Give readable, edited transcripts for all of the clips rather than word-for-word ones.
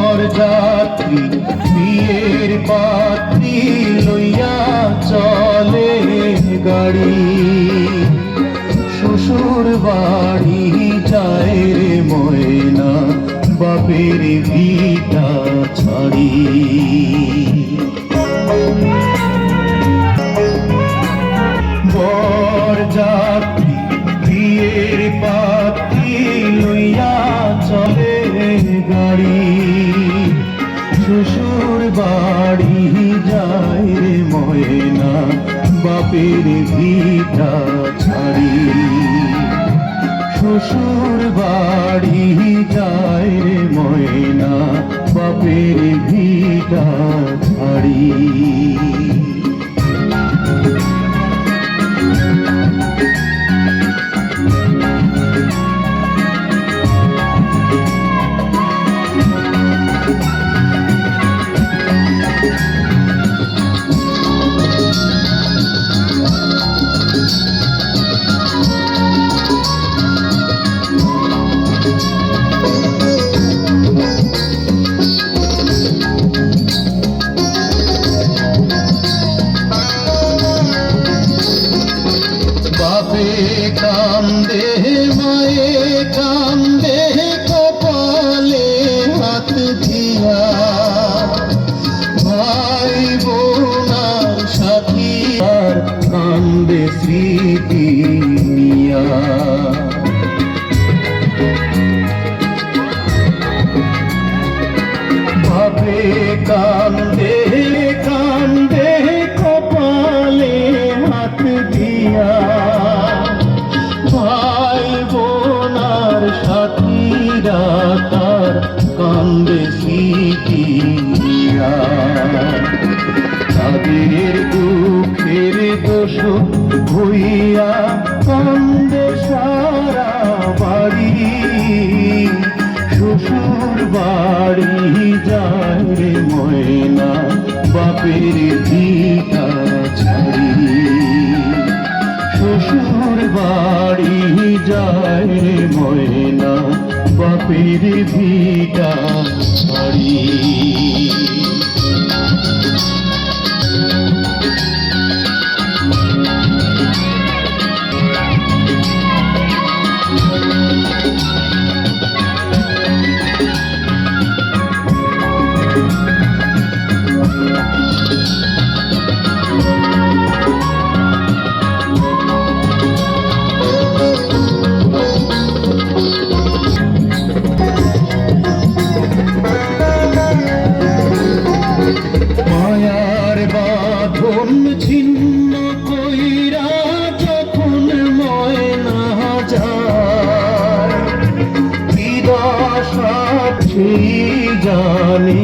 বরযাত্রী বিয়ের পাত্রী লইয়া চলে গাড়ি, শ্বশুর বাড়ি যায় রে ময়না বাপের ভিটা ছাড়ি। বরযাত্রী বিয়ের পাত্রী লইয়া চলে গাড়ি, শ্বশুর বাড়ি যায় রে ময়না বাপের ভিটা ছাড়ি, শ্বশুর বাড়ি যায় রে ময়না বাপের ভিটা ছাড়ি। বাপে কান্দে মায়ে কান্দে কপালে হাত দিয়া, ভাই বোনার সাথী আর কান্দে স্মৃতি নিয়া। বাপে কান্দে কান্দে কপালে হাত দিয়া, ভাই বোনার সাথীরা তার কান্দে স্মৃতি নিয়া। তাদের দুঃখের দোষ হইয়া কান্দে সারা বাড়ি, শ্বশুর বাড়ি যায় রে ময়না বাপের ভিটা ছাড়ি, শ্বশুর বাড়ি যায় রে ময়না বাপের ভিটা ছাড়ি। মায়ার বাঁধন ছিন্ন কইরা যখন ময়না যায়, কি দশা সেই জানে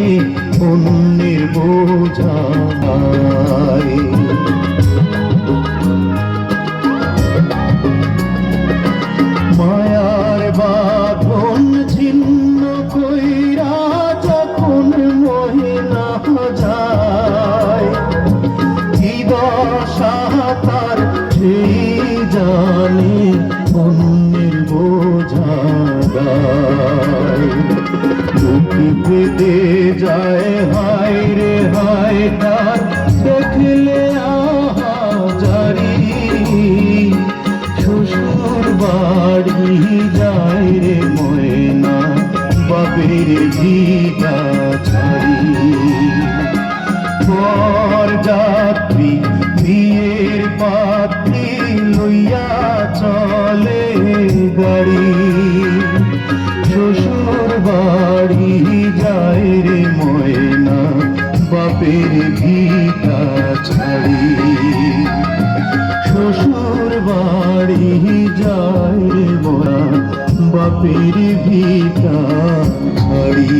অন্যের বোঝায়। মায়ার বাঁধন ছিন্ন কইরা যখন ময়না যায়, কি দশা তার সেই জানে অন্যের বোঝা গায়। দুঃখ পেতে যায় হায় রে হায় তার দেখলে আহাজারি, শ্বশুর বাড়ি যায় রে ময়না বাপের ভিটা ছাড়ি। বরযাত্রী বিয়ের পাত্রী লইয়া চলে গাড়ি, শ্বশুর বাড়ি যায় রে ময়না বাপের ভিটা ছাড়ি, শ্বশুর বাড়ি যায় রে ময়না বাপের ভিটা ছাড়ি।